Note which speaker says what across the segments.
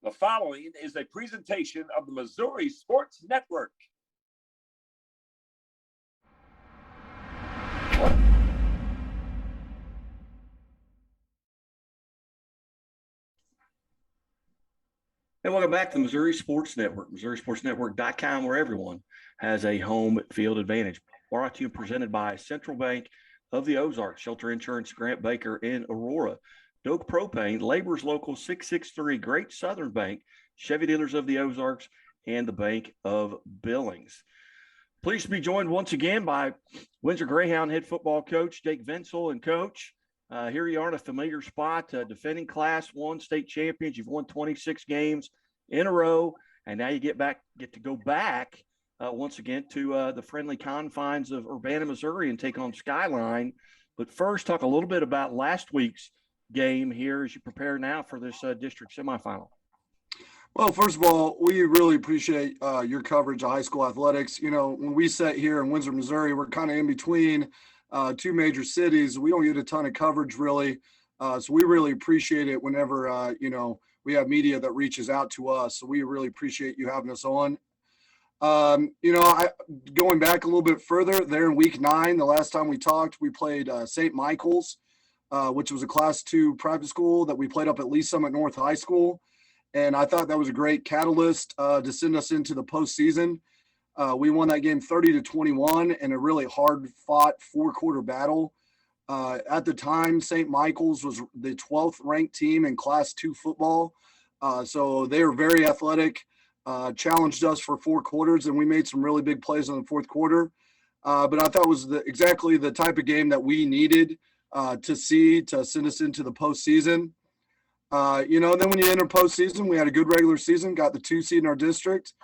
Speaker 1: The following is a presentation of the Missouri Sports Network.
Speaker 2: And welcome back to the Missouri Sports Network, MissouriSportsNetwork.com, where everyone has a home field advantage. Brought to you and presented by Central Bank of the Ozarks, Shelter Insurance, Grant Baker in Aurora, Doak Propane, Laborers Local 663, Great Southern Bank, Chevy Dealers of the Ozarks, and the Bank of Billings. Pleased to be joined once again by Windsor Greyhound head football coach Jake Venzel. And Coach, here you are in a familiar spot, defending Class 1 state champions. You've won 26 games in a row, and now you get to go back once again to the friendly confines of Urbana, Missouri, and take on Skyline. But first, talk a little bit about last week's game here as you prepare now for this district semifinal.
Speaker 3: Well, first of all, we really appreciate your coverage of high school athletics. You know, when we sit here in Windsor, Missouri, we're kind of in between two major cities. We don't get a ton of coverage, really. So we really appreciate it whenever, we have media that reaches out to us. So we really appreciate you having us on. Going back a little bit further, there in week 9, the last time we talked, we played St. Michael's, which was a Class 2 private school that we played up at Lee Summit North High School. And I thought that was a great catalyst to send us into the postseason. We won that game 30-21 in a really hard-fought 4-quarter battle. At the time, St. Michael's was the 12th ranked team in Class 2 football. So they were very athletic, challenged us for 4 quarters, and we made some really big plays in the 4th quarter. But I thought it was exactly the type of game that we needed to see to send us into the postseason. Then when you enter postseason, we had a good regular season, got the 2 seed in our district,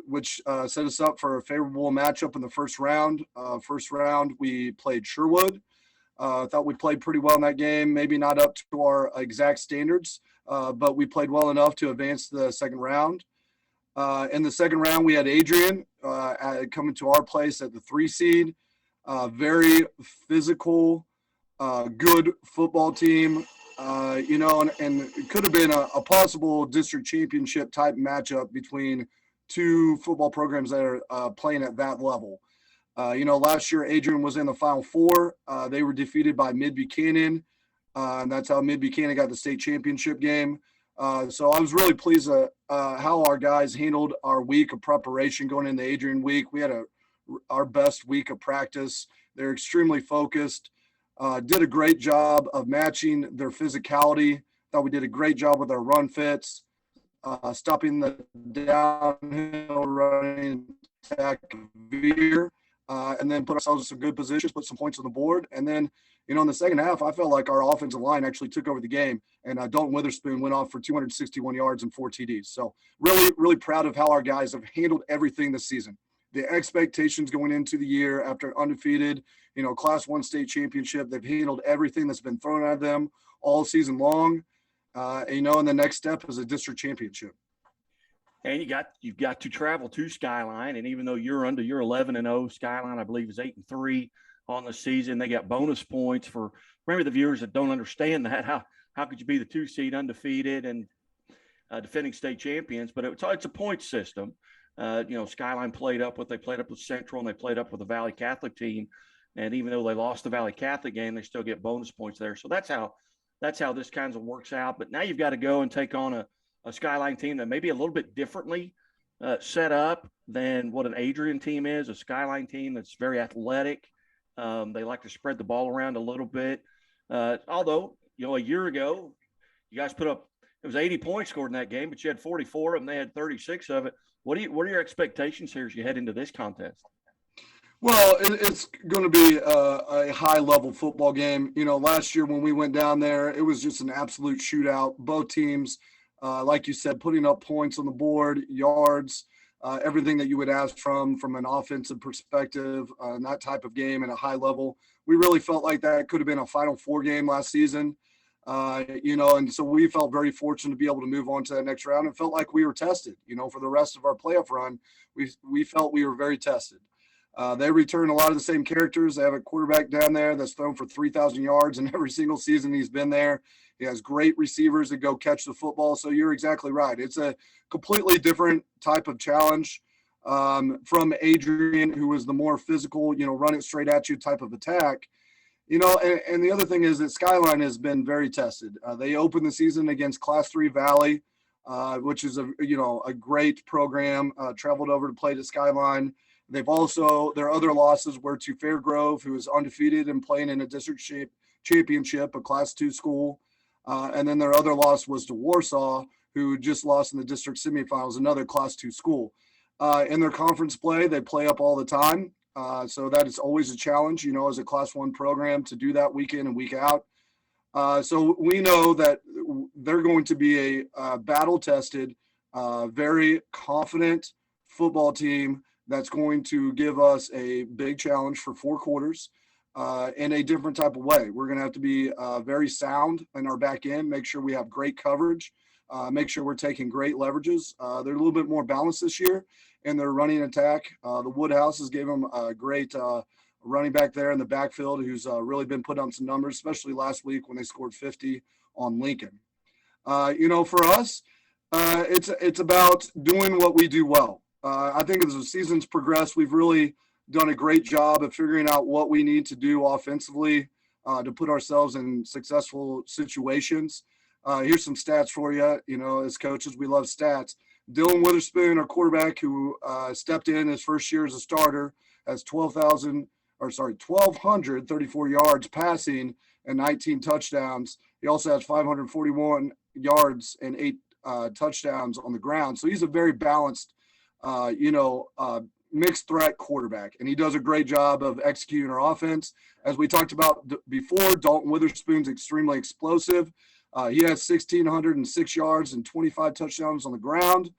Speaker 3: which set us up for a favorable matchup in the first round. First round, we played Sherwood. Thought we played pretty well in that game, maybe not up to our exact standards, but we played well enough to advance to the second round. In the second round, we had Adrian coming to our place at the 3 seed. Very physical, good football team. And it could have been a possible district championship type matchup between 2 football programs that are playing at that level. Last year, Adrian was in the Final Four. They were defeated by Mid-Buchanan, and that's how Mid-Buchanan got the state championship game. So I was really pleased at how our guys handled our week of preparation going into Adrian week. We had our best week of practice. They're extremely focused. Did a great job of matching their physicality. Thought we did a great job with our run fits, stopping the downhill running attack veer, and then put ourselves in some good positions, put some points on the board. And then, in the second half, I felt like our offensive line actually took over the game, and Dalton Witherspoon went off for 261 yards and 4 TDs. So really, really proud of how our guys have handled everything this season. The expectations going into the year after undefeated, Class 1 state championship, they've handled everything that's been thrown at them all season long. And the next step is a district championship.
Speaker 2: And you've got to travel to Skyline, and even though you're 11-0, Skyline I believe is 8-3 on the season. They got bonus points for the viewers that don't understand that. How could you be the 2 seed undefeated and defending state champions? But it's a point system. Skyline played up with Central, and they played up with the Valley Catholic team. And even though they lost the Valley Catholic game, they still get bonus points there. So that's how this kind of works out. But now you've got to go and take on a Skyline team that may be a little bit differently set up than what an Adrian team is, a Skyline team that's very athletic. They like to spread the ball around a little bit. Although, a year ago, you guys it was 80 points scored in that game, but you had 44 of them. They had 36 of it. What are your expectations here as you head into this contest?
Speaker 3: Well, it's going to be a high-level football game. Last year when we went down there, it was just an absolute shootout. Both teams, like you said, putting up points on the board, yards, everything that you would ask from an offensive perspective, that type of game at a high level. We really felt like that could have been a Final Four game last season. And so we felt very fortunate to be able to move on to that next round and felt like we were tested. For the rest of our playoff run, we felt we were very tested. They return a lot of the same characters. They have a quarterback down there that's thrown for 3,000 yards in every single season he's been there. He has great receivers that go catch the football. So you're exactly right. It's a completely different type of challenge from Adrian, who was the more physical, run it straight at you type of attack. And the other thing is that Skyline has been very tested. They opened the season against Class 3 Valley, which is a great program. Traveled over to play to Skyline. They've also, their other losses were to Fairgrove, who is undefeated and playing in a district championship, a Class 2 school. And then their other loss was to Warsaw, who just lost in the district semifinals, another Class 2 school. In their conference play, they play up all the time. So that is always a challenge, as a Class 1 program to do that week in and week out. So we know that they're going to be a battle-tested, very confident football team that's going to give us a big challenge for 4 quarters in a different type of way. We're going to have to be very sound in our back end, make sure we have great coverage, make sure we're taking great leverages. They're a little bit more balanced this year in their running attack. The Woodhouses gave them a great running back there in the backfield who's really been putting on some numbers, especially last week when they scored 50 on Lincoln. For us, it's about doing what we do well. I think as the season's progressed, we've really done a great job of figuring out what we need to do offensively to put ourselves in successful situations. Here's some stats for you. As coaches, we love stats. Dylan Witherspoon, our quarterback, who stepped in his first year as a starter, has 1,234 yards passing and 19 touchdowns. He also has 541 yards and 8 touchdowns on the ground. So he's a very balanced, mixed threat quarterback, and he does a great job of executing our offense. As we talked about before, Dalton Witherspoon's extremely explosive. He has 1,606 yards and 25 touchdowns on the ground.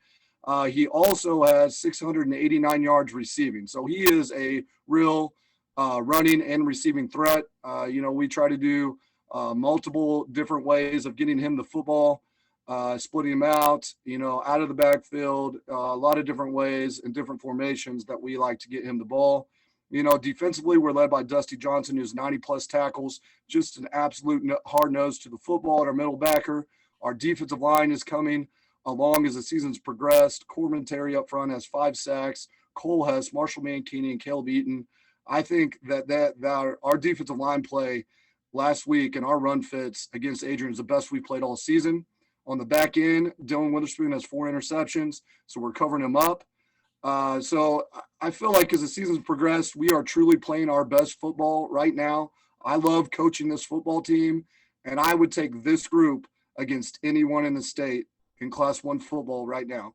Speaker 3: He also has 689 yards receiving. So he is a real running and receiving threat. We try to do multiple different ways of getting him the football, splitting him out, out of the backfield, a lot of different ways and different formations that we like to get him the ball. Defensively, we're led by Dusty Johnson, who's 90-plus tackles, just an absolute hard nose to the football at our middle backer. Our defensive line is coming along as the season's progressed. Corbin Terry up front has 5 sacks. Cole Hess, Marshall Mankini, and Caleb Eaton. I think that our defensive line play last week and our run fits against Adrian is the best we've played all season. On the back end, Dylan Witherspoon has 4 interceptions, so we're covering him up. So I feel like as the season's progressed, we are truly playing our best football right now. I love coaching this football team, and I would take this group against anyone in the state in Class 1 football right now.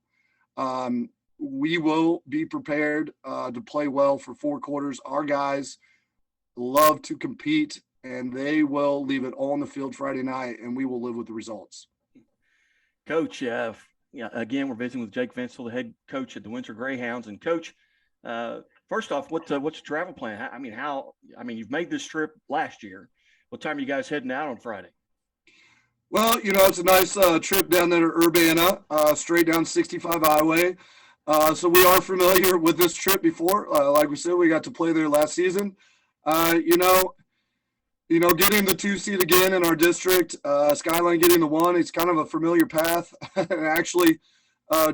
Speaker 3: We will be prepared to play well for 4 quarters. Our guys love to compete, and they will leave it all on the field Friday night, and we will live with the results.
Speaker 2: Coach, again, we're visiting with Jake Vinsel, the head coach at the Windsor Greyhounds. And Coach, first off, what's your travel plan? You've made this trip last year. What time are you guys heading out on Friday?
Speaker 3: Well, it's a nice trip down there to Urbana, straight down 65 Highway. So we are familiar with this trip before. Like we said, we got to play there last season. Getting the 2 seed again in our district, Skyline getting the 1, it's kind of a familiar path. And actually,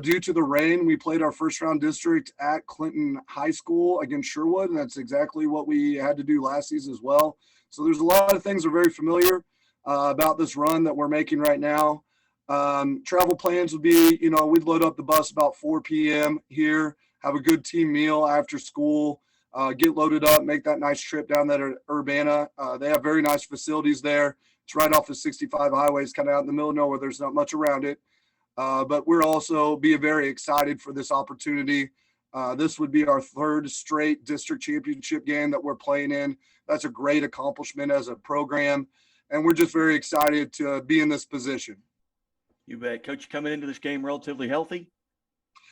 Speaker 3: due to the rain, we played our first round district at Clinton High School against Sherwood, and that's exactly what we had to do last season as well. So there's a lot of things that are very familiar about this run that we're making right now. Travel plans would be, we'd load up the bus about 4 p.m. here, have a good team meal after school, get loaded up, make that nice trip down there to Urbana. They have very nice facilities there. It's right off the 65 highway. It's kind of out in the middle of nowhere. There's not much around it. But we're also being very excited for this opportunity. This would be our 3rd straight district championship game that we're playing in. That's a great accomplishment as a program. And we're just very excited to be in this position.
Speaker 2: You bet. Coach, you coming into this game relatively healthy?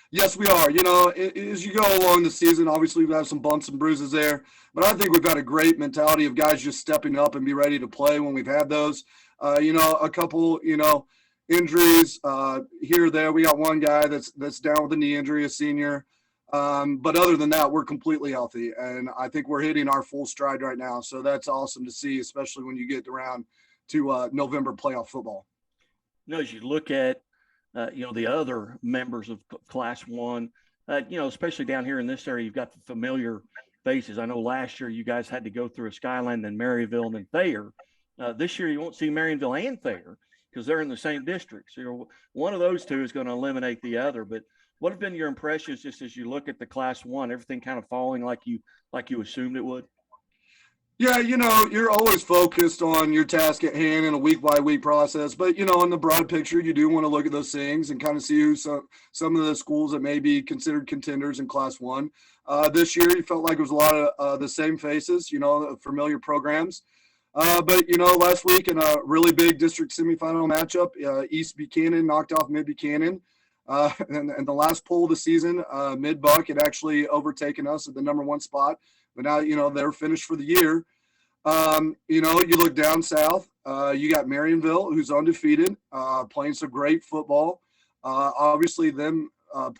Speaker 3: Yes, we are. As you go along the season, obviously we've had some bumps and bruises there, but I think we've got a great mentality of guys just stepping up and be ready to play when we've had those. A couple, injuries here or there. We got one guy that's down with a knee injury, a senior. But other than that, we're completely healthy, and I think we're hitting our full stride right now. So that's awesome to see, especially when you get around to November playoff football.
Speaker 2: As you look at, the other members of Class 1, especially down here in this area, you've got the familiar faces. I know last year you guys had to go through a Skyline, then Maryville, and then Thayer. This year you won't see Marionville and Thayer because they're in the same district. So one of those two is going to eliminate the other. But what have been your impressions just as you look at the Class 1, everything kind of falling like you assumed it would?
Speaker 3: Yeah, you're always focused on your task at hand in a week-by-week process. But, in the broad picture, you do want to look at those things and kind of see who some of the schools that may be considered contenders in Class 1. This year, you felt like it was a lot of the same faces, familiar programs. But, last week in a really big district semifinal matchup, East Buchanan knocked off Mid Buchanan. And the last poll of the season, Mid Buck had actually overtaken us at the number 1 spot. But now, they're finished for the year. You look down south, you got Marionville, who's undefeated, playing some great football. Obviously, them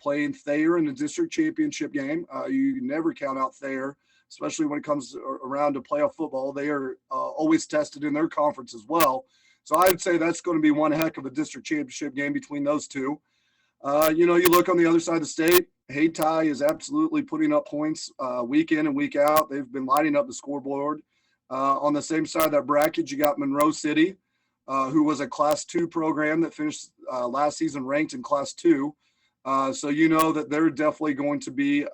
Speaker 3: playing Thayer in the district championship game. You never count out Thayer, especially when it comes around to playoff football. They are always tested in their conference as well. So I would say that's going to be one heck of a district championship game between those two. You look on the other side of the state, Hayti is absolutely putting up points week in and week out. They've been lighting up the scoreboard. On the same side of that bracket, you got Monroe City, who was a Class 2 program that finished last season ranked in Class 2. So that they're definitely going to be,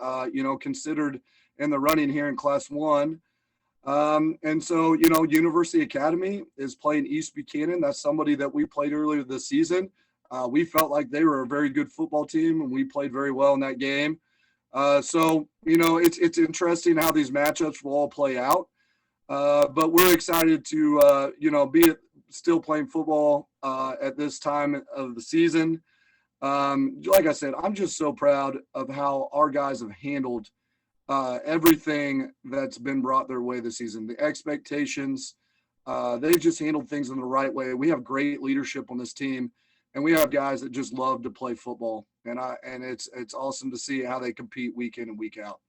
Speaker 3: considered in the running here in Class 1. And so, University Academy is playing East Buchanan. That's somebody that we played earlier this season. We felt like they were a very good football team, and we played very well in that game. So, it's interesting how these matchups will all play out. But we're excited to, be still playing football at this time of the season. Like I said, I'm just so proud of how our guys have handled everything that's been brought their way this season. The expectations, they've just handled things in the right way. We have great leadership on this team. And we have guys that just love to play football, and it's awesome to see how they compete week in and week out.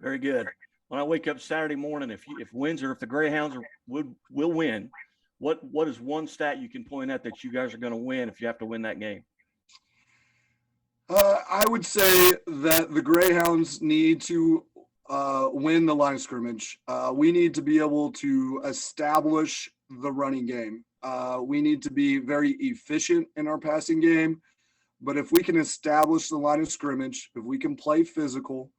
Speaker 2: Very good. When I wake up Saturday morning, if Windsor, if the Greyhounds will win, what is one stat you can point at that you guys are going to win if you have to win that game?
Speaker 3: I would say that the Greyhounds need to win the line of scrimmage. We need to be able to establish the running game. We need to be very efficient in our passing game. But if we can establish the line of scrimmage, if we can play physical,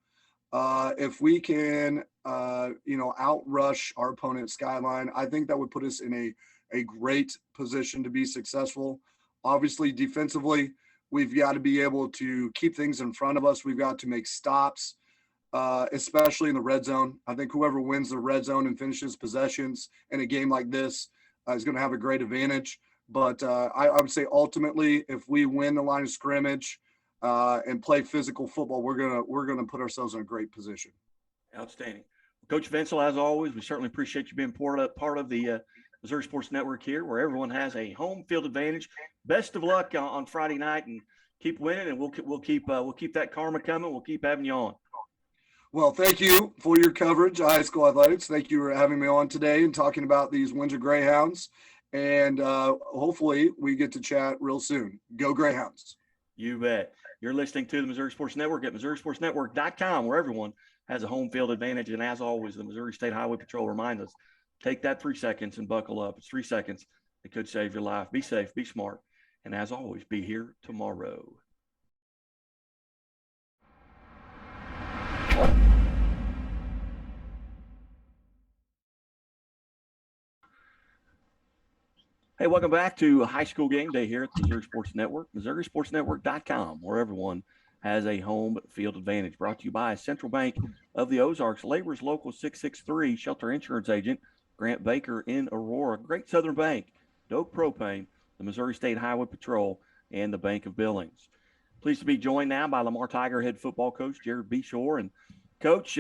Speaker 3: if we can, outrush our opponent Skyline, I think that would put us in a great position to be successful. Obviously, defensively, we've got to be able to keep things in front of us. We've got to make stops, especially in the red zone. I think whoever wins the red zone and finishes possessions in a game like this is going to have a great advantage. But I would say ultimately, if we win the line of scrimmage and play physical football, we're gonna put ourselves in a great position.
Speaker 2: Outstanding. Coach Vincel, as always, we certainly appreciate you being part of the Missouri Sports Network here, where everyone has a home field advantage. Best of luck on Friday night, and keep winning, and we'll keep that karma coming. We'll keep having you on.
Speaker 3: Well, thank you for your coverage, high school athletics. Thank you for having me on today and talking about these Windsor Greyhounds. And hopefully we get to chat real soon. Go Greyhounds.
Speaker 2: You bet. You're listening to the Missouri Sports Network at MissouriSportsNetwork.com, where everyone has a home field advantage. And as always, the Missouri State Highway Patrol reminds us, take that 3 seconds and buckle up. It's 3 seconds that could save your life. Be safe, be smart, and as always, be here tomorrow. Hey, welcome back to High School Game Day here at the Missouri Sports Network, MissouriSportsNetwork.com, where everyone has a home field advantage. Brought to you by Central Bank of the Ozarks, Laborers Local 663, Shelter Insurance Agent, Grant Baker in Aurora, Great Southern Bank, Doak Propane, the Missouri State Highway Patrol, and the Bank of Billings. Pleased to be joined now by Lamar Tiger head football coach Jared Beshore. And, Coach,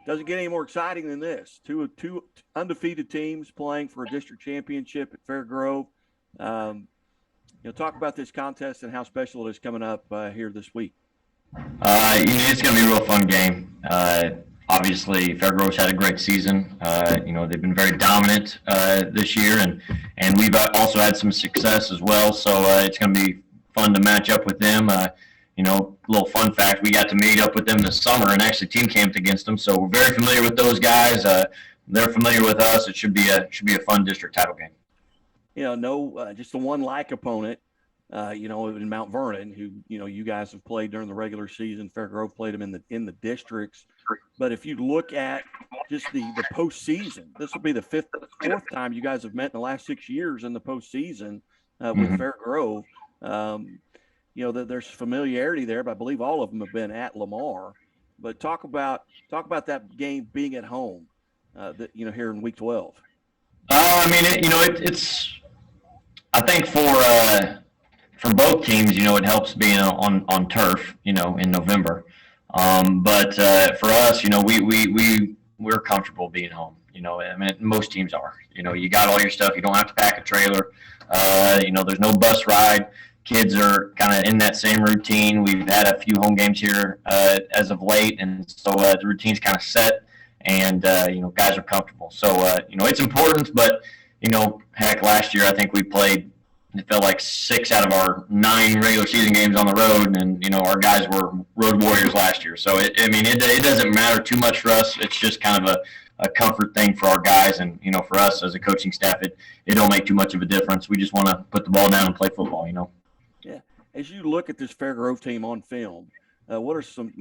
Speaker 2: doesn't get any more exciting than this. Two undefeated teams playing for a district championship at Fairgrove. Talk about this contest and how special it is coming up here this week.
Speaker 4: It's going to be a real fun game. obviously, Fairgrove's had a great season. They've been very dominant this year, and we've also had some success as well. So it's going to be fun to match up with them. Little fun fact: we got to meet up with them this summer and actually team camped against them. So we're very familiar with those guys. They're familiar with us. It should be a fun district title game.
Speaker 2: Just a one-like opponent. In Mount Vernon, who you guys have played during the regular season. Fairgrove played them in the districts. But if you look at just the postseason, this will be the fourth time you guys have met in the last 6 years in the postseason with Fairgrove. There's familiarity there, but I believe all of them have been at Lamar. But talk about that game being at home, here in Week 12.
Speaker 4: It's. I think for both teams, it helps being on turf, in November. But for us, we're comfortable being home. Most teams are. You got all your stuff. You don't have to pack a trailer. There's no bus ride. Kids are kind of in that same routine. We've had a few home games here as of late, and so the routine's kind of set, and guys are comfortable. So it's important, but heck, last year I think we played. It felt like 6 out of our 9 regular season games on the road, and our guys were road warriors last year. So it doesn't matter too much for us. It's just kind of a comfort thing for our guys, and for us as a coaching staff, it don't make too much of a difference. We just want to put the ball down and play football.
Speaker 2: Yeah. As you look at this Fairgrove team on film, what are some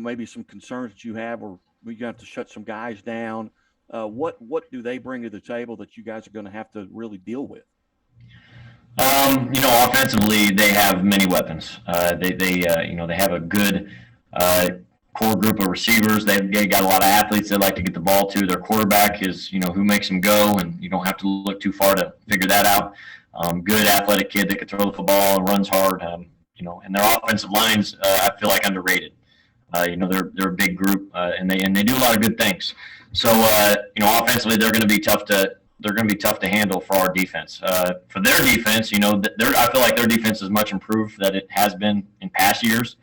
Speaker 2: concerns that you have, or we have to shut some guys down? What do they bring to the table that you guys are going to have to really deal with?
Speaker 4: Offensively, they have many weapons. They have a good core group of receivers. They got a lot of athletes they like to get the ball to. Their quarterback is, who makes them go, and you don't have to look too far to figure that out. Good athletic kid that can throw the football and runs hard. And their offensive lines, I feel like underrated. They're a big group, and they do a lot of good things. So, offensively, they're going to be tough to handle for our defense. For their defense, I feel like their defense is much improved that it has been in past years.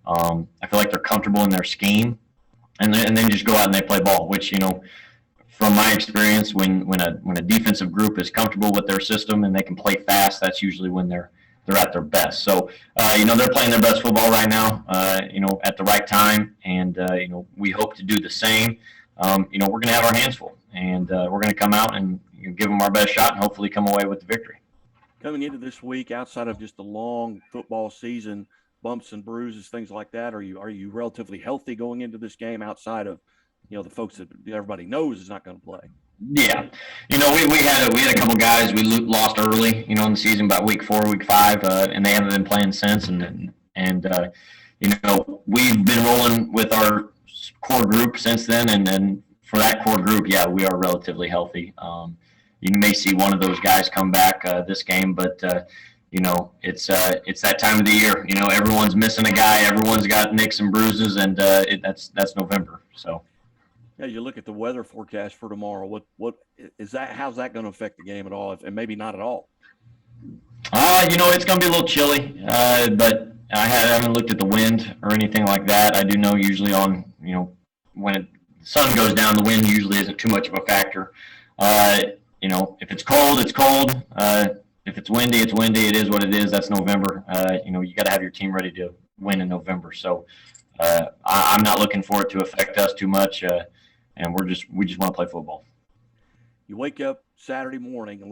Speaker 4: I feel like they're comfortable in their scheme, and they just go out and they play ball. Which from my experience, when a defensive group is comfortable with their system and they can play fast, that's usually when they're at their best. So they're playing their best football right now. At the right time, and we hope to do the same. We're going to have our hands full, and we're going to come out and give them our best shot and hopefully come away with the victory.
Speaker 2: Coming into this week, outside of just a long football season, bumps and bruises, things like that, are you relatively healthy going into this game outside of the folks that everybody knows is not going to play?
Speaker 4: Yeah, we had a couple guys we lost early, in the season, about week 4, week 5, and they haven't been playing since. And we've been rolling with our core group since then, and then for that core group, yeah, we are relatively healthy. You may see one of those guys come back this game, but it's that time of the year. Everyone's missing a guy, everyone's got nicks and bruises, and that's November. So.
Speaker 2: Yeah, you look at the weather forecast for tomorrow. What is that? How's that going to affect the game at all? And maybe not at all.
Speaker 4: It's going to be a little chilly, but I haven't looked at the wind or anything like that. I do know usually when the sun goes down, the wind usually isn't too much of a factor. If it's cold, it's cold. If it's windy, it's windy. It is what it is. That's November. You got to have your team ready to win in November. So I'm not looking for it to affect us too much. And we just want to play football.
Speaker 2: You wake up Saturday morning, and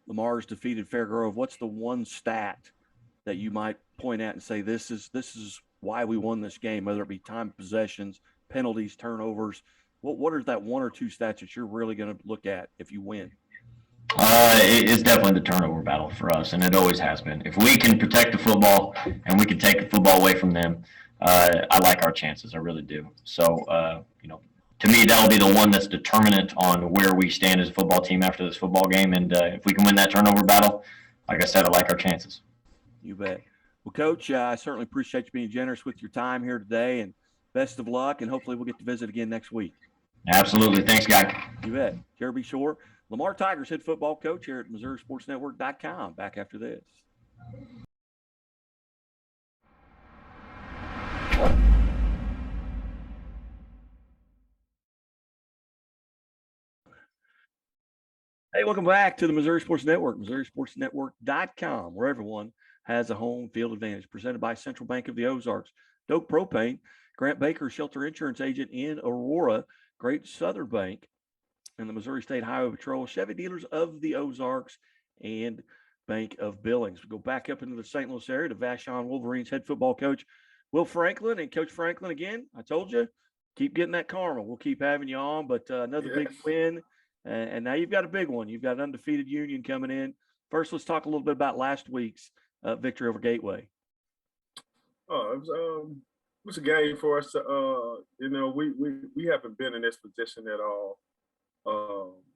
Speaker 2: Lamar's defeated Fairgrove. What's the one stat that you might point at and say this is why we won this game? Whether it be time possessions, penalties, turnovers. What are that 1 or 2 stats that you're really going to look at if you win?
Speaker 4: It's definitely the turnover battle for us, and it always has been. If we can protect the football and we can take the football away from them, I like our chances. I really do. So, to me, that'll be the one that's determinant on where we stand as a football team after this football game. And if we can win that turnover battle, like I said, I like our chances.
Speaker 2: You bet. Well, Coach, I certainly appreciate you being generous with your time here today, and best of luck, and hopefully we'll get to visit again next week.
Speaker 4: Absolutely. Thanks, Guy.
Speaker 2: You bet. Jeremy Shore, Lamar Tigers head football coach here at MissouriSportsNetwork.com. Back after this. Hey, welcome back to the Missouri Sports Network, MissouriSportsNetwork.com, where everyone has a home field advantage. Presented by Central Bank of the Ozarks, Doak Propane, Grant Baker, Shelter Insurance Agent in Aurora, Great Southern Bank, and the Missouri State Highway Patrol, Chevy Dealers of the Ozarks, and Bank of Billings. We go back up into the St. Louis area to Vashon Wolverines head football coach Will Franklin. And Coach Franklin, again, I told you, keep getting that karma. We'll keep having you on, but another big win. And now you've got a big one. You've got an undefeated Union coming in. First, let's talk a little bit about last week's victory over Gateway.
Speaker 5: It was a game for us. We haven't been in this position at all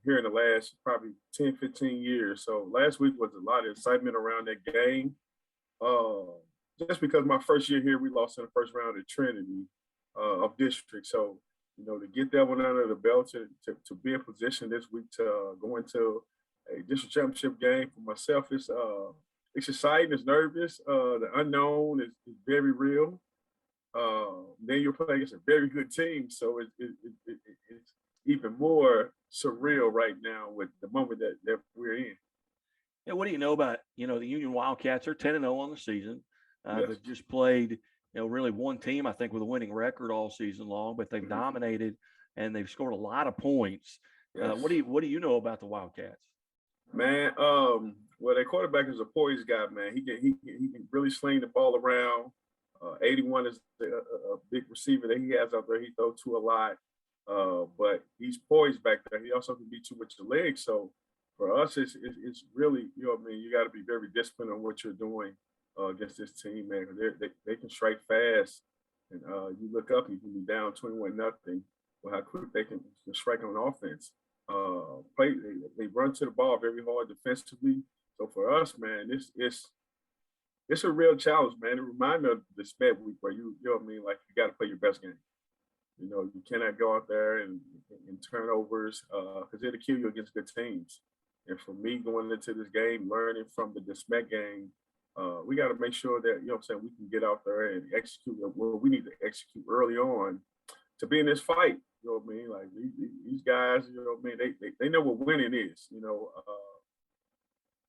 Speaker 5: here in the last probably 10, 15 years. So last week was a lot of excitement around that game. Just because my first year here, we lost in the first round at Trinity of district. So, to get that one under the belt, to be in position this week to go into a district championship game for myself, it's exciting, it's nervous. The unknown is very real. Then you're playing against a very good team. So it's even more surreal right now with the moment that we're in.
Speaker 2: Yeah, what do you know about, the Union Wildcats? Are 10-0 on the season.
Speaker 5: Yes.
Speaker 2: They've just played, really one team, I think, with a winning record all season long, but they've dominated and they've scored a lot of points.
Speaker 5: Yes.
Speaker 2: What do you know about the Wildcats?
Speaker 5: Man, well, their quarterback is a poised guy, man. He can really sling the ball around. 81 is a big receiver that he has out there. He throws to a lot, but he's poised back there. He also can beat you with your legs. So for us, it's really, you got to be very disciplined on what you're doing against this team, man. They can strike fast, and you look up, you can be down 21-0. Well, how quick they can strike on offense. They run to the ball very hard defensively. So for us, man, it's a real challenge, man. It reminds me of the SPED week where you like you got to play your best game. You cannot go out there and turnovers because it'll kill you against good teams. And for me, going into this game, learning from the DeSmet game, we got to make sure that, we can get out there and execute what we need to execute early on to be in this fight. Like these guys, they know what winning is.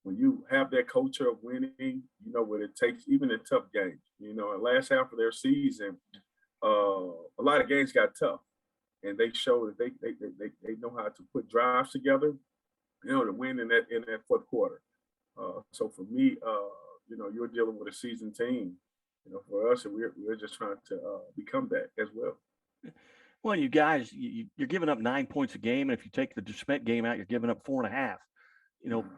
Speaker 5: When you have that culture of winning, you know what it takes, even in tough games. In the last half of their season, a lot of games got tough, and they showed that they know how to put drives together, to win in that fourth quarter. So for me, you're dealing with a seasoned team. For us, and we're just trying to become that as well.
Speaker 2: Well, you guys, you're giving up 9 points a game, and if you take the DeSmet game out, you're giving up 4.5.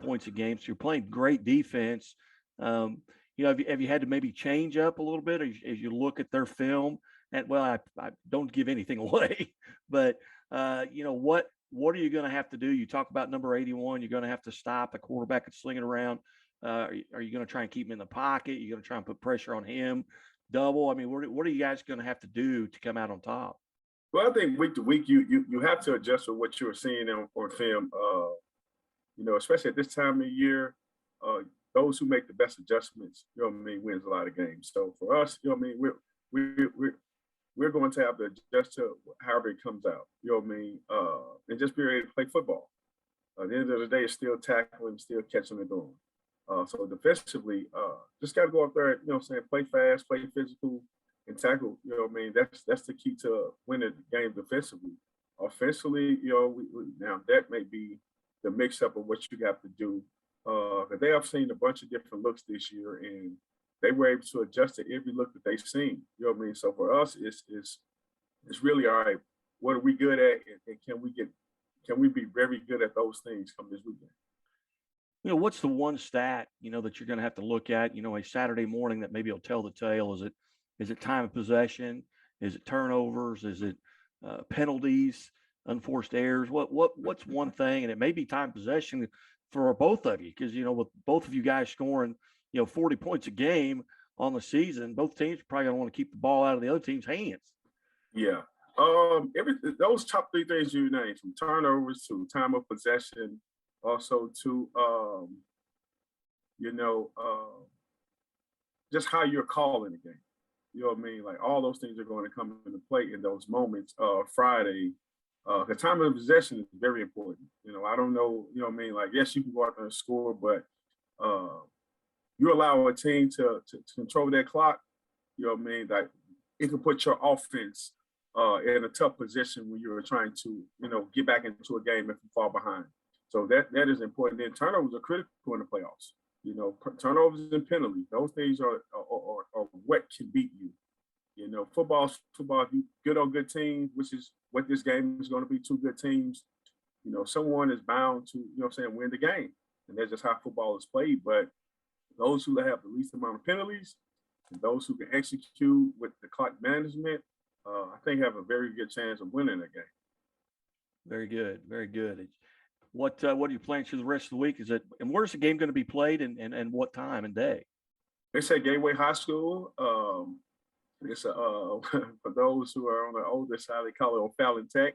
Speaker 2: Points a game. So you're playing great defense. Have you had to maybe change up a little bit as you look at their film? And I don't give anything away, but what are you going to have to do? You talk about number 81. You're going to have to stop the quarterback and sling it around. Are you going to try and keep him in the pocket? You're going to try and put pressure on him, double? I mean, what are you guys going to have to do to come out on top?
Speaker 5: Well, I think week to week, you have to adjust to what you're seeing on film. Especially at this time of year, those who make the best adjustments, wins a lot of games. So for us, we're going to have to adjust to however it comes out, and just be ready to play football. At the end of the day, it's still tackling, still catching and doing. So defensively, just got to go up there, play fast, play physical, and tackle. That's the key to winning the game defensively. Offensively, now that may be the mix-up of what you have to do. They have seen a bunch of different looks this year, and they were able to adjust to every look that they've seen. So for us, it's really, all right, what are we good at, and can we be very good at those things come this weekend?
Speaker 2: What's the one stat, that you're going to have to look at, a Saturday morning that maybe will tell the tale? Is it time of possession? Is it turnovers? Is it penalties, unforced errors? What's one thing? And it may be time possession for both of you, because, with both of you guys scoring, 40 points a game on the season, both teams are probably going to want to keep the ball out of the other team's hands.
Speaker 5: Yeah. Those top three things you named, from turnovers to time of possession, also to, just how you're calling the game. Like all those things are going to come into play in those moments. Friday, The time of possession is very important. I don't know, what I mean? Like, yes, you can go out there and score, but you allow a team to control that clock, what I mean? Like, it can put your offense in a tough position when you're trying to, get back into a game if you fall behind. So that is important. Then turnovers are critical in the playoffs. Turnovers and penalties, those things are what can beat you. Football, if you good on good teams, which is what this game is going to be, two good teams, someone is bound to, win the game. And that's just how football is played. But those who have the least amount of penalties and those who can execute with the clock management, I think have a very good chance of winning the game.
Speaker 2: Very good. Very good. What are you planning for the rest of the week? And where's the game going to be played and what time and day?
Speaker 5: It's at Gateway High School. It's for those who are on the older side, they call it O'Fallon Tech,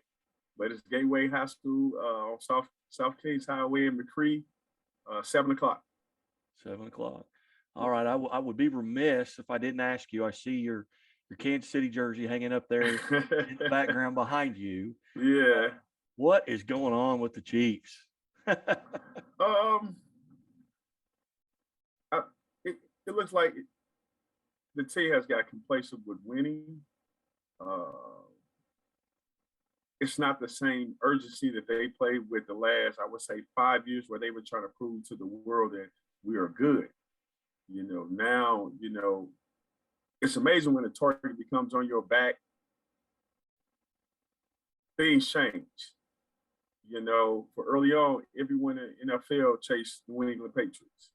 Speaker 5: but it's Gateway High School on South Kings Highway in McCree, 7 o'clock.
Speaker 2: 7 o'clock. All right. I would be remiss if I didn't ask you. I see your Kansas City jersey hanging up there in the background behind you.
Speaker 5: Yeah.
Speaker 2: What is going on with the Chiefs?
Speaker 5: It looks like the team has got complacent with winning. It's not the same urgency that they played with the last, I would say, 5 years where they were trying to prove to the world that we are good. Now, it's amazing when the target becomes on your back, things change. For early on, everyone in the NFL chased the New England Patriots.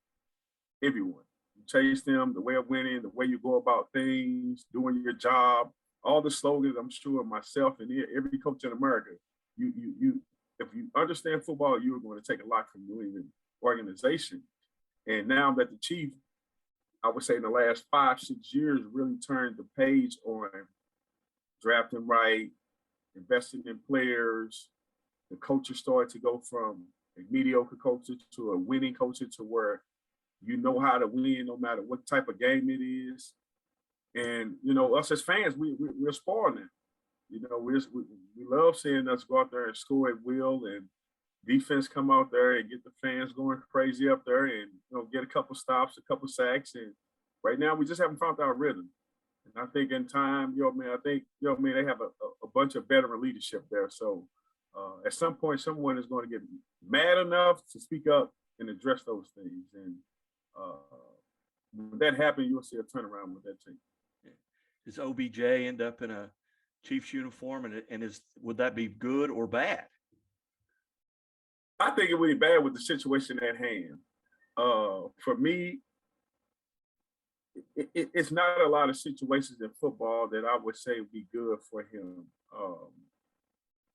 Speaker 5: Everyone. You chase them, the way of winning, the way you go about things, doing your job, all the slogans, I'm sure myself and every coach in America, you if you understand football, you're going to take a lot from New England organization. And now that the Chiefs, I would say in the last 5-6 years, really turned the page on drafting right, investing in players. The coaches started to go from a mediocre coach to a winning coach to where you know how to win no matter what type of game it is. And, us as fans, we're spoiling it. We love seeing us go out there and score at will and defense come out there and get the fans going crazy up there and, get a couple stops, a couple sacks. And right now we just haven't found our rhythm. And I think in time, they have a bunch of veteran leadership there. So at some point, someone is going to get mad enough to speak up and address those things. And when that happens, you'll see a turnaround with that team.
Speaker 2: Does OBJ end up in a Chiefs uniform, and would that be good or bad?
Speaker 5: I think it would be bad with the situation at hand. For me, it's not a lot of situations in football that I would say would be good for him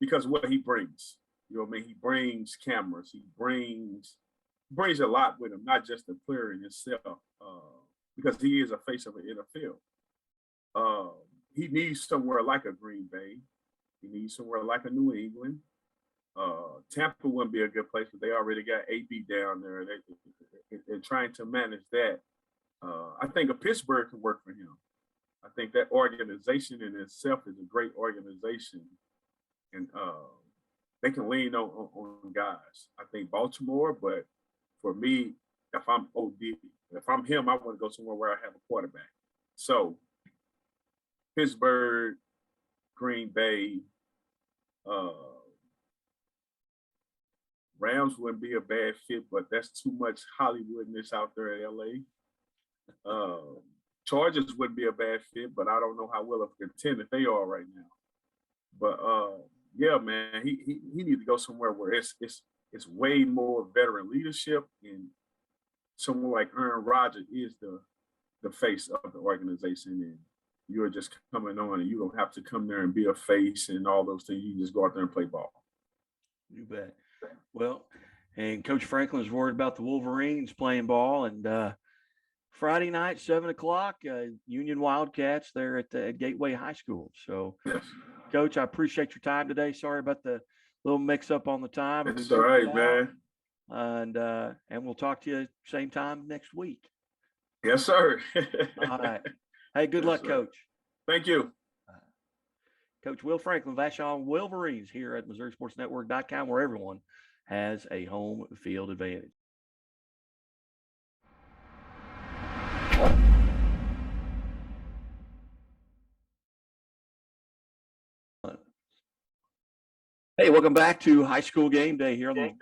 Speaker 5: because of what he brings. He brings cameras. He brings a lot with him, not just the player in himself, because he is a face of the NFL. He needs somewhere like a Green Bay. He needs somewhere like a New England. Tampa wouldn't be a good place, but they already got AB down there. They're trying to manage that. I think a Pittsburgh can work for him. I think that organization in itself is a great organization, and they can lean on guys. I think Baltimore, but for me, if I'm him, I want to go somewhere where I have a quarterback. So Pittsburgh, Green Bay, Rams wouldn't be a bad fit, but that's too much Hollywoodness out there in LA. Chargers wouldn't be a bad fit, but I don't know how well of a contender they are right now. But yeah, man, he needs to go somewhere where it's way more veteran leadership, and someone like Aaron Rodgers is the face of the organization, and you're just coming on, and you don't have to come there and be a face and all those things. You can just go out there and play ball.
Speaker 2: You bet. Well, and Coach Franklin is worried about the Wolverines playing ball, and Friday night, 7 o'clock, Union Wildcats there at Gateway High School. So,
Speaker 5: Yes.
Speaker 2: Coach, I appreciate your time today. Sorry about the little mix-up on the time.
Speaker 5: It's all right, man.
Speaker 2: And we'll talk to you same time next week.
Speaker 5: Yes, sir.
Speaker 2: All right. Hey, good luck,
Speaker 5: sir.
Speaker 2: Coach.
Speaker 5: Thank you.
Speaker 2: Coach Will Franklin, Vashon Wolverines here at MissouriSportsNetwork.com, where everyone has a home field advantage. Hey, welcome back to High School Game Day here on the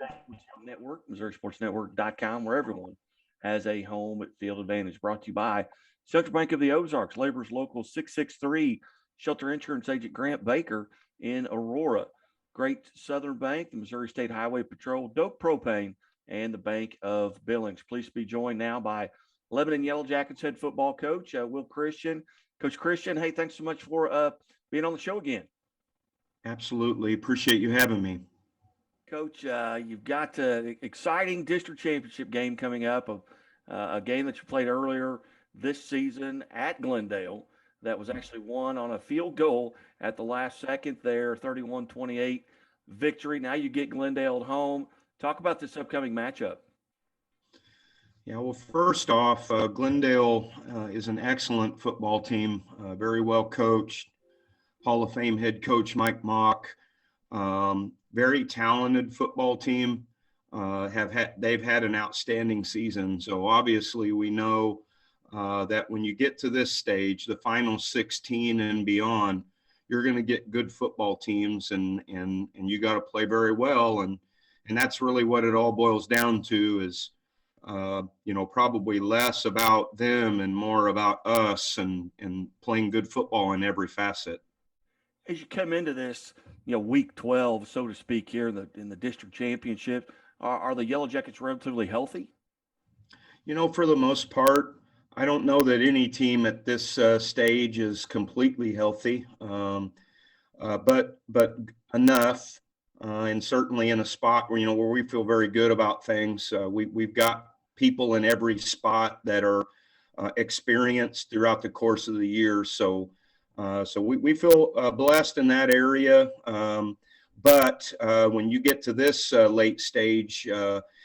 Speaker 2: Network, MissouriSportsNetwork.com, where everyone has a home field advantage. Brought to you by Central Bank of the Ozarks, Labor's Local 663, Shelter Insurance Agent Grant Baker in Aurora, Great Southern Bank, the Missouri State Highway Patrol, Doak Propane, and the Bank of Billings. Please be joined now by Lebanon Yellow Jackets head football coach, Will Christian. Coach Christian, hey, thanks so much for being on the show again.
Speaker 6: Absolutely. Appreciate you having me.
Speaker 2: Coach, you've got an exciting district championship game coming up, a game that you played earlier this season at Glendale that was actually won on a field goal at the last second there, 31-28 victory. Now you get Glendale at home. Talk about this upcoming matchup.
Speaker 6: Yeah, well, first off, Glendale is an excellent football team, very well coached. Hall of Fame head coach Mike Mock, very talented football team. They've had an outstanding season. So obviously we know that when you get to this stage, the final 16 and beyond, you're going to get good football teams, and you got to play very well. And that's really what it all boils down to is, probably less about them and more about us and playing good football in every facet.
Speaker 2: As you come into this, week 12, so to speak, here in the district championship, are the Yellow Jackets relatively healthy?
Speaker 6: For the most part, I don't know that any team at this stage is completely healthy, but enough, and certainly in a spot where where we feel very good about things. We've got people in every spot that are experienced throughout the course of the year, so we feel blessed in that area. But when you get to this late stage,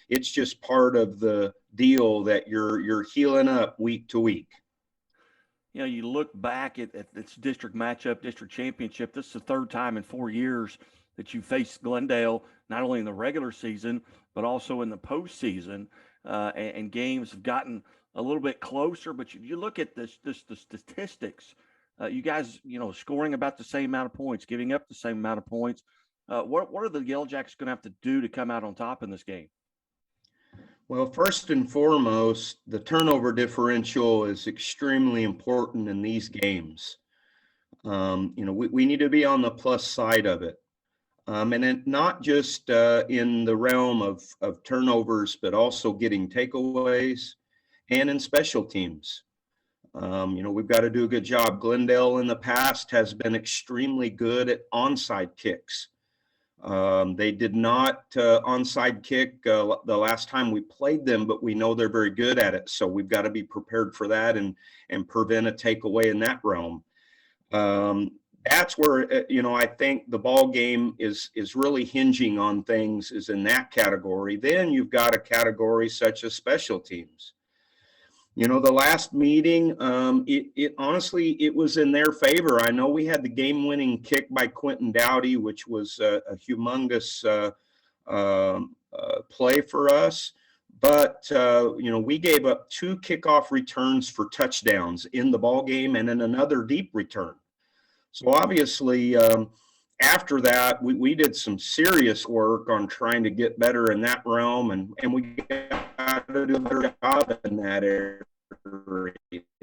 Speaker 6: it's just part of the deal that you're healing up week to week.
Speaker 2: You look back at this district matchup, district championship. This is the third time in 4 years that you faced Glendale, not only in the regular season, but also in the postseason. And games have gotten a little bit closer. But you look at the statistics. You guys, scoring about the same amount of points, giving up the same amount of points. What are the Yellow Jackets going to have to do to come out on top in this game?
Speaker 6: Well, first and foremost, the turnover differential is extremely important in these games. We need to be on the plus side of it. And then not just in the realm of turnovers, but also getting takeaways and in special teams. We've got to do a good job. Glendale in the past has been extremely good at onside kicks. They did not onside kick the last time we played them, but we know they're very good at it. So we've got to be prepared for that and prevent a takeaway in that realm. That's where, I think the ball game is really hinging on things is in that category. Then you've got a category such as special teams. The last meeting, it honestly, it was in their favor. I know we had the game-winning kick by Quentin Dowdy, which was a humongous play for us. But, we gave up 2 kickoff returns for touchdowns in the ball game and then another deep return. So obviously, after that, we did some serious work on trying to get better in that realm, and we got to do a better job in that area.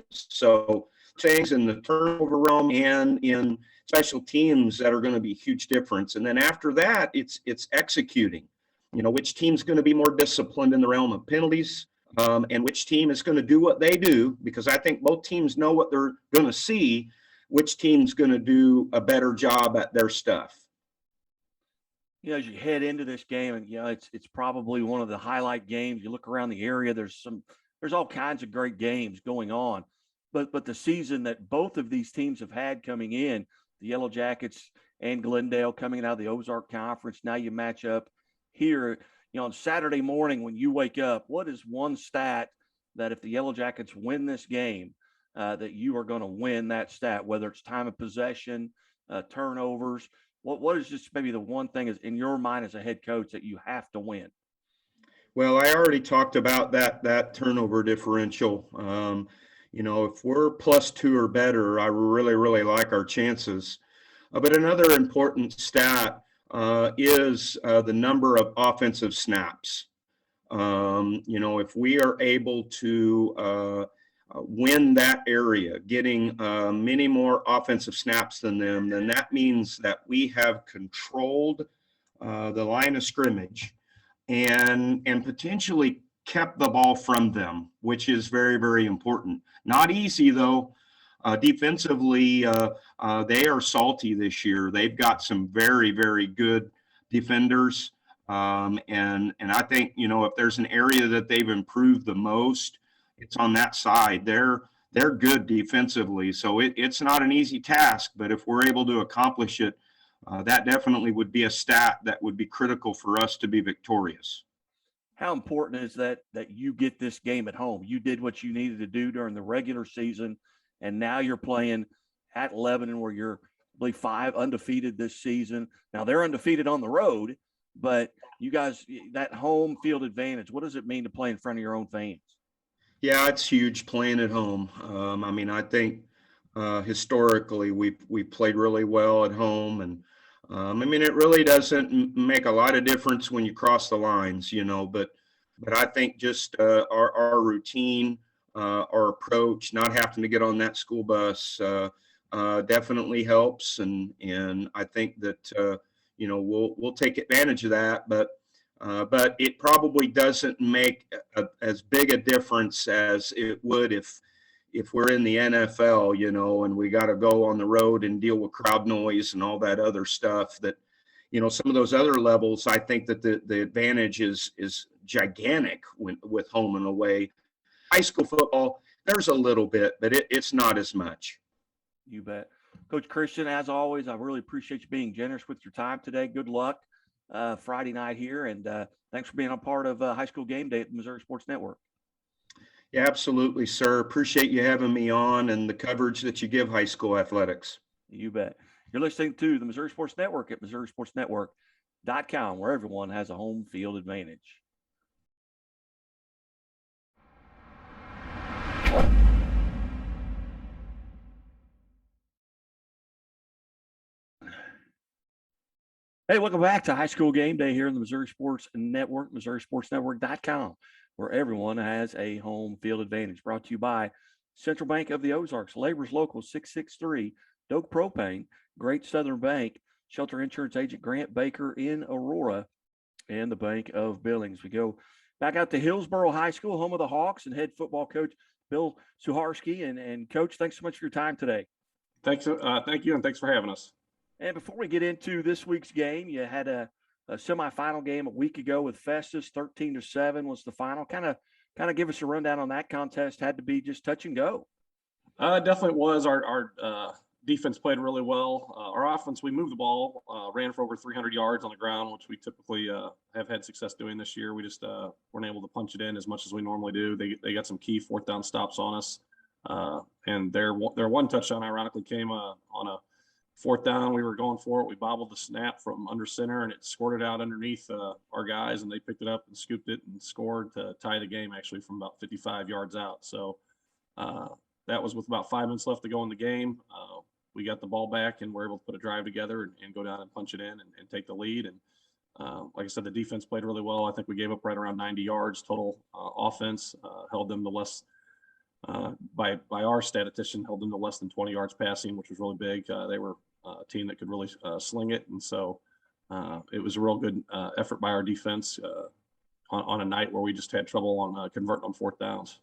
Speaker 6: So things in the turnover realm and in special teams that are going to be a huge difference. And then after that, it's executing. Which team's going to be more disciplined in the realm of penalties, and which team is going to do what they do, because I think both teams know what they're going to see. Which team's going to do a better job at their stuff?
Speaker 2: As you head into this game, and it's probably one of the highlight games. You look around the area, there's all kinds of great games going on, but the season that both of these teams have had coming in, the Yellow Jackets and Glendale coming out of the Ozark Conference, now you match up here. On Saturday morning when you wake up, what is one stat that if the Yellow Jackets win this game, that you are going to win that stat, whether it's time of possession, turnovers. What is just maybe the one thing is in your mind as a head coach that you have to win?
Speaker 6: Well, I already talked about that turnover differential. If we're +2 or better, I really like our chances. But another important stat is the number of offensive snaps. If we are able to win that area, getting many more offensive snaps than them, then that means that we have controlled the line of scrimmage and potentially kept the ball from them, which is very important. Not easy though. Defensively, they are salty this year. They've got some very good defenders. And I think, if there's an area that they've improved the most, it's on that side. They're good defensively. So it's not an easy task, but if we're able to accomplish it, that definitely would be a stat that would be critical for us to be victorious.
Speaker 2: How important is that you get this game at home? You did what you needed to do during the regular season, and now you're playing at Lebanon, where you're, I believe, 5 undefeated this season. Now they're undefeated on the road, but you guys, that home field advantage, what does it mean to play in front of your own fans?
Speaker 6: Yeah, it's huge playing at home. I think historically we played really well at home, and it really doesn't make a lot of difference when you cross the lines, but I think just our routine, our approach, not having to get on that school bus definitely helps, and I think that we'll take advantage of that, but it probably doesn't make as big a difference as it would if we're in the NFL, and we got to go on the road and deal with crowd noise and all that other stuff that, some of those other levels, I think that the advantage is gigantic with home and away. High school football, there's a little bit, but it's not as much.
Speaker 2: You bet. Coach Christian, as always, I really appreciate you being generous with your time today. Good luck Friday night here, and thanks for being a part of High School Game Day at the Missouri Sports Network.
Speaker 6: Yeah, absolutely, sir. Appreciate you having me on and the coverage that you give high school athletics.
Speaker 2: You bet. You're listening to the Missouri Sports Network at MissouriSportsNetwork.com, where everyone has a home field advantage. Hey, welcome back to High School Game Day here in the Missouri Sports Network, MissouriSportsNetwork.com, where everyone has a home field advantage. Brought to you by Central Bank of the Ozarks, Labor's Local 663, Doak Propane, Great Southern Bank, Shelter Insurance Agent Grant Baker in Aurora, and the Bank of Billings. We go back out to Hillsboro High School, home of the Hawks, and head football coach Bill Suharski. And Coach, thanks so much for your time today.
Speaker 5: Thank you, and thanks for having us.
Speaker 2: And before we get into this week's game, you had a semifinal game a week ago with Festus. 13-7 was the final. Kind of give us a rundown on that contest. Had to be just touch and go.
Speaker 5: Definitely was. Our defense played really well. Our offense, we moved the ball, ran for over 300 yards on the ground, which we typically have had success doing this year. We just weren't able to punch it in as much as we normally do. They got some key 4th down stops on us, and their one touchdown ironically came on a 4th down. We were going for it. We bobbled the snap from under center, and it squirted out underneath our guys, and they picked it up and scooped it and scored to tie the game actually from about 55 yards out. So that was with about 5 minutes left to go in the game. We got the ball back and were able to put a drive together and go down and punch it in and take the lead. And like I said, the defense played really well. I think we gave up right around 90 yards total offense, held them to less by our statistician, held them to less than 20 yards passing, which was really big. They were a team that could really sling it. And so it was a real good effort by our defense on a night where we just had trouble on converting on 4th downs.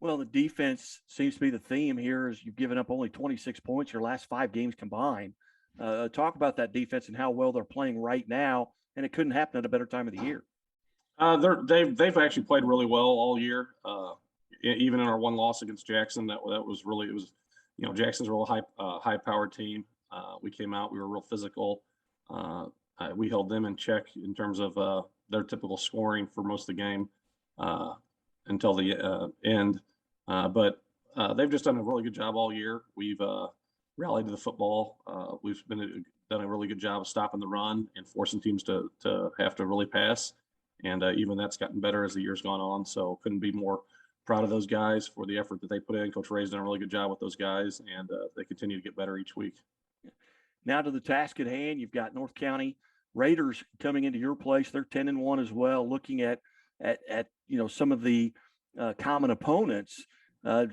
Speaker 2: Well, the defense seems to be the theme here. Is you've given up only 26 points your last 5 games combined. Talk about that defense and how well they're playing right now, and it couldn't happen at a better time of the year.
Speaker 5: They've actually played really well all year. Even in our one loss against Jackson, that was really, it was, Jackson's a real high powered team. We came out, we were real physical. We held them in check in terms of their typical scoring for most of the game until the end. But they've just done a really good job all year. We've
Speaker 7: rallied to the football. We've done a really good job of stopping the run and forcing teams to have to really pass. And even that's gotten better as the year's gone on. So couldn't be more proud of those guys for the effort that they put in. Coach Ray's done a really good job with those guys, and they continue to get better each week.
Speaker 2: Now to the task at hand, you've got North County Raiders coming into your place. They're 10-1 as well. Looking at some of the common opponents,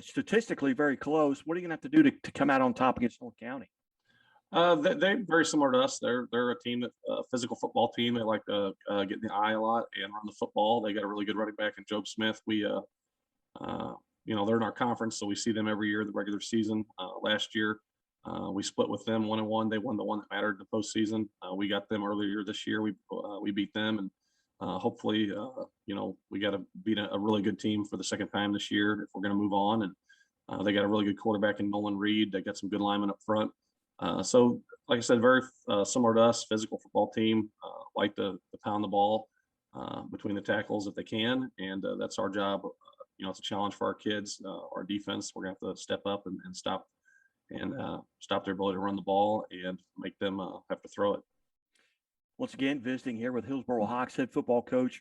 Speaker 2: statistically very close. What are you going to have to do to come out on top against North County?
Speaker 7: They're very similar to us. They're a team that physical football team. They like to get in the eye a lot and run the football. They got a really good running back in Job Smith. They're in our conference, so we see them every year the regular season. Last year, we split with them 1-1. They won the one that mattered in the postseason. We got them earlier this year. We beat them, and hopefully, we got to beat a really good team for the second time this year if we're going to move on. And they got a really good quarterback in Nolan Reed. They got some good linemen up front. So, like I said, very similar to us, physical football team, like to pound the ball between the tackles if they can, and that's our job. It's a challenge for our kids, our defense. We're going to have to step up and stop their ability to run the ball and make them have to throw it.
Speaker 2: Once again, visiting here with Hillsboro Hawks head football coach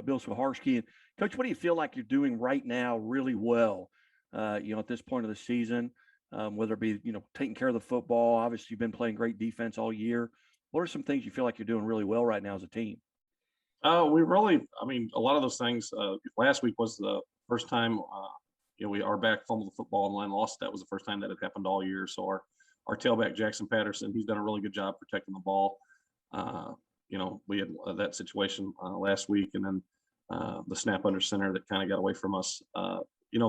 Speaker 2: Bill Swaharski. And Coach, what do you feel like you're doing right now really well? At this point of the season. Whether it be, taking care of the football. Obviously, you've been playing great defense all year. What are some things you feel like you're doing really well right now as a team?
Speaker 7: A lot of those things. Last week was the first time, our back fumbled the football and line lost. That was the first time that had happened all year. So our tailback, Jackson Patterson, he's done a really good job protecting the ball. We had that situation last week, and then the snap under center that kind of got away from us.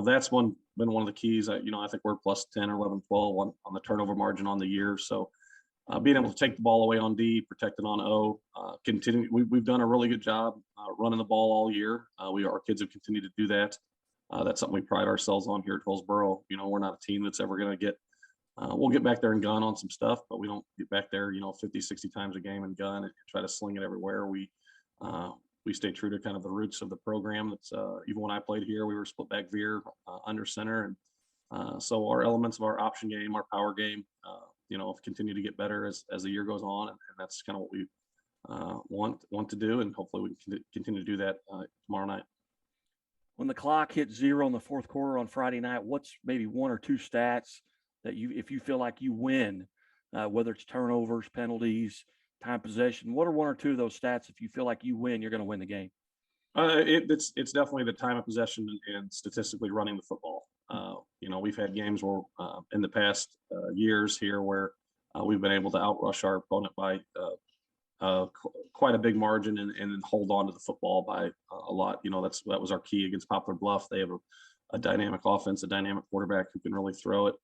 Speaker 7: That's been one of the keys. I think we're plus 10 or 11, 12 on the turnover margin on the year. So being able to take the ball away on D, protect it on O, continue. We've done a really good job running the ball all year. Our kids have continued to do that. That's something we pride ourselves on here at Hillsboro. We're not a team that's ever going to get. We'll get back there and gun on some stuff, but we don't get back there, 50, 60 times a game and gun and try to sling it everywhere. We stay true to kind of the roots of the program. That's even when I played here, we were split back veer under center, and so our elements of our option game, our power game, continue to get better as the year goes on, and that's kind of what we want to do, and hopefully we can continue to do that tomorrow night.
Speaker 2: When the clock hits 0 in the fourth quarter on Friday night, what's maybe one or two stats that if you feel like you win, whether it's turnovers, penalties, time possession, what are one or two of those stats? If you feel like you win, you're going to win the game.
Speaker 7: It's definitely the time of possession and statistically running the football. We've had games where in the past years here where we've been able to outrush our opponent by quite a big margin and hold on to the football by a lot. That was our key against Poplar Bluff. They have a dynamic offense, a dynamic quarterback who can really throw it.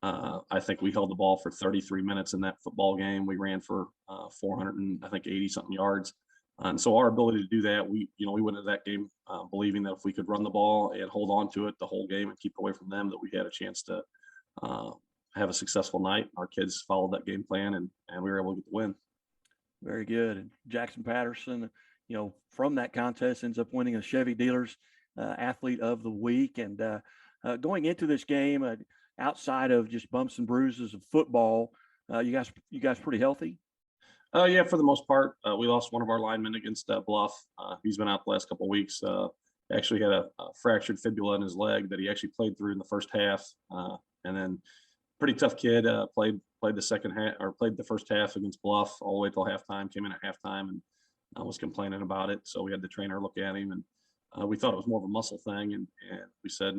Speaker 7: I think we held the ball for 33 minutes in that football game. We ran for 480 something yards. And so our ability to do that, we went into that game believing that if we could run the ball and hold on to it the whole game and keep away from them, that we had a chance to have a successful night. Our kids followed that game plan, and we were able to get the win.
Speaker 2: Very good. And Jackson Patterson, from that contest ends up winning a Chevy Dealers Athlete of the Week. And going into this game, outside of just bumps and bruises of football, you guys pretty healthy?
Speaker 7: Yeah, for the most part. We lost one of our linemen against Bluff. He's been out the last couple of weeks. Actually had a fractured fibula in his leg that he actually played through in the first half. And then pretty tough kid, played the second half, or played the first half against Bluff all the way till halftime, came in at halftime and was complaining about it. So we had the trainer look at him, and we thought it was more of a muscle thing. And we said,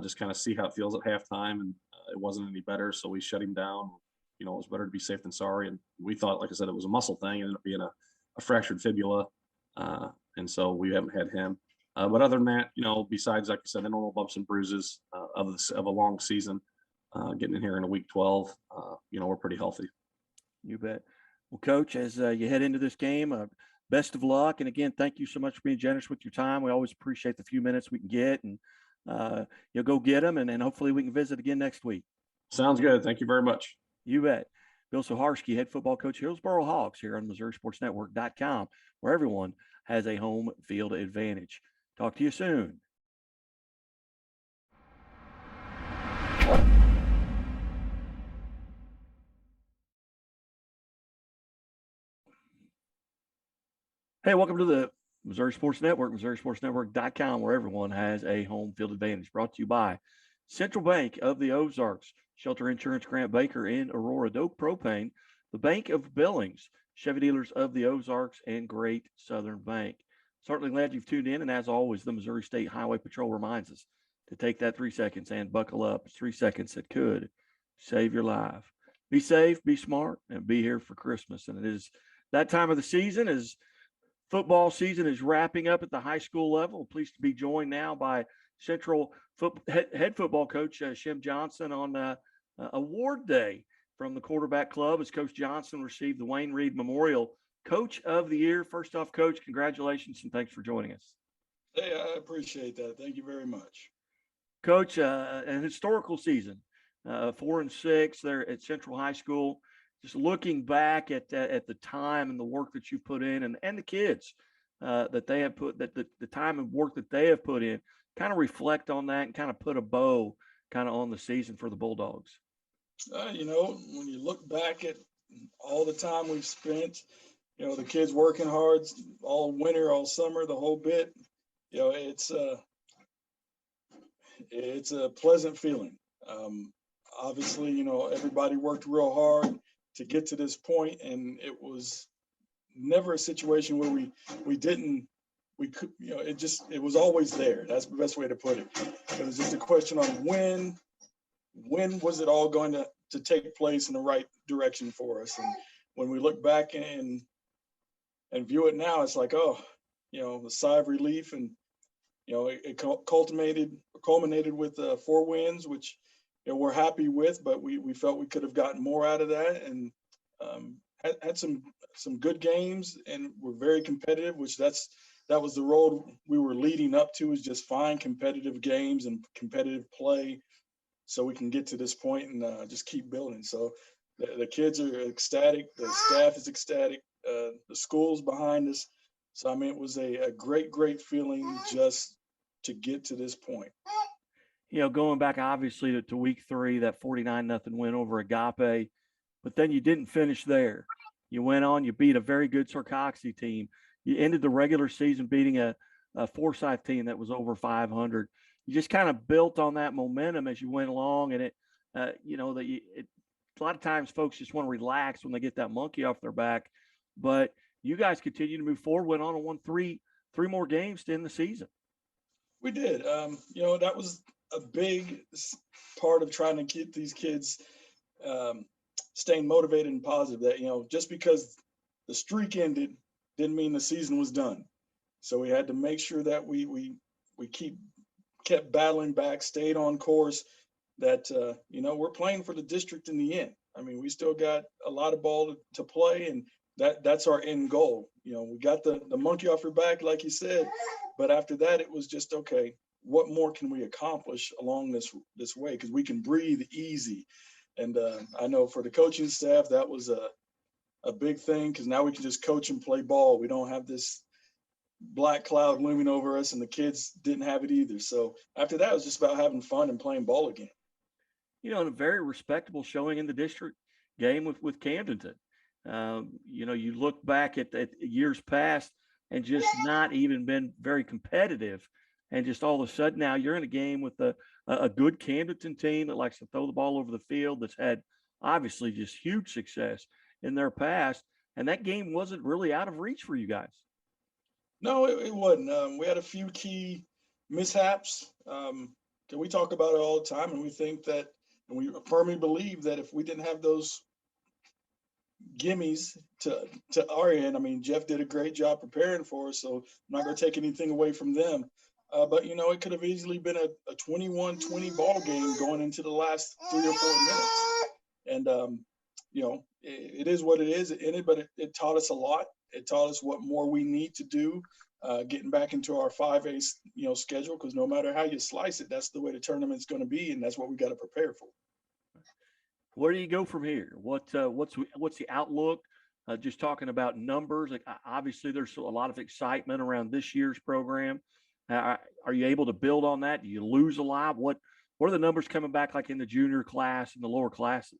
Speaker 7: just kind of see how it feels at halftime. And it wasn't any better. So we shut him down. It was better to be safe than sorry. And we thought, like I said, it was a muscle thing. It ended up being a fractured fibula. And so we haven't had him. But other than that, besides, like I said, the normal bumps and bruises of a long season, getting in here in a week 12, we're pretty healthy.
Speaker 2: You bet. Well, Coach, as you head into this game, best of luck. And again, thank you so much for being generous with your time. We always appreciate the few minutes we can get, and go get them. And hopefully we can visit again next week.
Speaker 7: Sounds good. Thank you very much.
Speaker 2: You bet. Bill Swaharski, head football coach, Hillsboro Hawks, here on MissouriSportsNetwork.com, where everyone has a home field advantage. Talk to you soon. Hey, welcome to the Missouri Sports Network, MissouriSportsNetwork.com, where everyone has a home field advantage. Brought to you by Central Bank of the Ozarks, Shelter Insurance, Grant Baker in Aurora, Doak Propane, the Bank of Billings, Chevy Dealers of the Ozarks, and Great Southern Bank. Certainly glad you've tuned in, and as always, the Missouri State Highway Patrol reminds us to take that 3 seconds and buckle up. It's 3 seconds that could save your life. Be safe, be smart, and be here for Christmas. And it is that time of the season as football season is wrapping up at the high school level. Pleased to be joined now by Central head football coach Shem Johnson on award day from the quarterback club as Coach Johnson received the Wayne Reed Memorial Coach of the Year. First off, Coach, congratulations and thanks for joining us.
Speaker 8: Hey, I appreciate that. Thank you very much.
Speaker 2: Coach, an historical season, 4-6 there at Central High School. Just looking back at the time and the work that you put in and the kids that they have put, that the time and work that they have put in, kind of reflect on that and kind of put a bow kind of on the season for the Bulldogs.
Speaker 8: When you look back at all the time we've spent, the kids working hard all winter, all summer, the whole bit, it's a pleasant feeling. Obviously, everybody worked real hard to get to this point, and it was never a situation where it was always there. That's the best way to put it. It was just a question on when was it all going to take place in the right direction for us. And when we look back and view it now, it's like, the sigh of relief. And it culminated with 4 wins, which we're happy with, but we felt we could have gotten more out of that, and had some good games, and we're very competitive, which that was the road we were leading up to, is just find competitive games and competitive play so we can get to this point and just keep building. So the kids are ecstatic, the staff is ecstatic, the school's behind us. So, it was a great feeling just to get to this point.
Speaker 2: Going back obviously to week 3, that 49-0 win over Agape, but then you didn't finish there. You went on, you beat a very good Sarcoxy team. You ended the regular season beating a Forsyth team that was over 500. You just kind of built on that momentum as you went along, and a lot of times folks just want to relax when they get that monkey off their back, but you guys continue to move forward, went on and won three more games to end the season.
Speaker 8: We did. That was a big part of trying to keep these kids staying motivated and positive, that, just because the streak ended didn't mean the season was done. So we had to make sure that we kept battling back, stayed on course, that, we're playing for the district in the end. We still got a lot of ball to play, and that's our end goal. We got the monkey off your back, like you said, but after that, it was just, okay, what more can we accomplish along this way? Because we can breathe easy. And I know for the coaching staff, that was a big thing, because now we can just coach and play ball. We don't have this black cloud looming over us, and the kids didn't have it either. So after that, it was just about having fun and playing ball again.
Speaker 2: And a very respectable showing in the district game with Camdenton. You look back at years past and just not even been very competitive. And just all of a sudden now you're in a game with a good Camdenton team that likes to throw the ball over the field, that's had obviously just huge success in their past. And that game wasn't really out of reach for you guys.
Speaker 8: No, it wasn't. We had a few key mishaps. We talk about it all the time, and we think that, and we firmly believe that if we didn't have those gimmies to our end, Jeff did a great job preparing for us, so I'm not going to take anything away from them. But, it could have easily been a 21-20 ball game going into the last 3 or 4 minutes. And, it is what it is. It ended, but it taught us a lot. It taught us what more we need to do, getting back into our 5A, schedule, because no matter how you slice it, that's the way the tournament's going to be, and that's what we got to prepare for.
Speaker 2: Where do you go from here? What's the outlook? Just talking about numbers, obviously there's a lot of excitement around this year's program. Are you able to build on that? Do you lose a lot? What are the numbers coming back like in the junior class and the lower classes?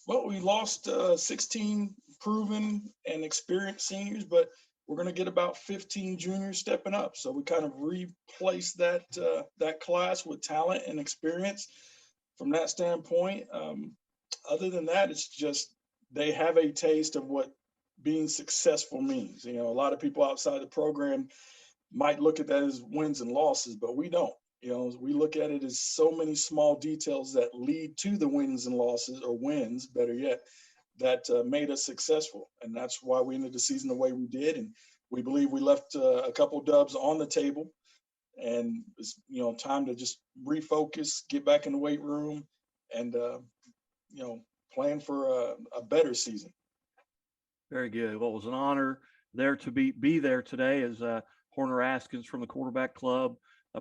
Speaker 8: Well, we lost 16 proven and experienced seniors, but we're going to get about 15 juniors stepping up. So we kind of replace that that class with talent and experience from that standpoint. Other than that, it's just they have a taste of what being successful means. You know, a lot of people outside the program might look at that as wins and losses, but we don't. You know, we look at it as so many small details that lead to the wins and losses, or wins, better yet, that made us successful. And that's why we ended the season the way we did. And we believe we left a couple dubs on the table. And it's, you know, time to just refocus, get back in the weight room, and, you know, plan for a better season.
Speaker 2: Very good. Well, it was an honor there to be there today as Horner Askins from the Quarterback Club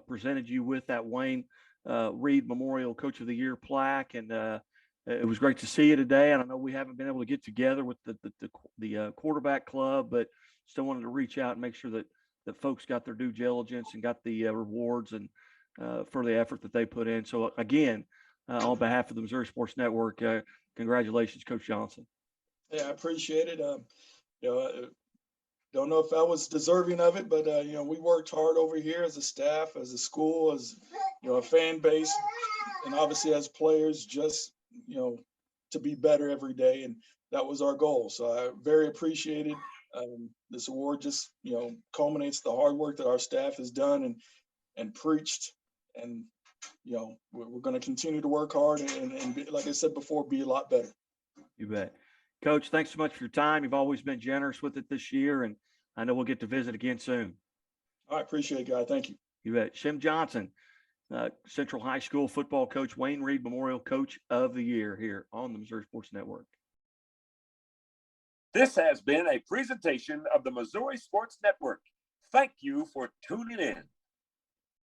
Speaker 2: presented you with that Wayne Reed Memorial Coach of the Year plaque. And it was great to see you today. And I know we haven't been able to get together with the Quarterback Club, but still wanted to reach out and make sure that folks got their due diligence and got the rewards and for the effort that they put in. So again, on behalf of the Missouri Sports Network, congratulations, Coach Johnson.
Speaker 8: Yeah, I appreciate it. You know, don't know if I was deserving of it, but you know, we worked hard over here as a staff, as a school, as, you know, a fan base, and obviously as players, just, you know, to be better every day, and that was our goal. So I very appreciated this award. Just, you know, culminates the hard work that our staff has done and preached, and, you know, we're going to continue to work hard and be, like I said before, be a lot better.
Speaker 2: You bet. Coach, thanks so much for your time. You've always been generous with it this year, and I know we'll get to visit again soon.
Speaker 8: I appreciate it, guy. Thank you.
Speaker 2: You bet. Shim Johnson, Central High School football coach, Wayne Reed Memorial Coach of the Year here on the Missouri Sports Network.
Speaker 1: This has been a presentation of the Missouri Sports Network. Thank you for tuning in.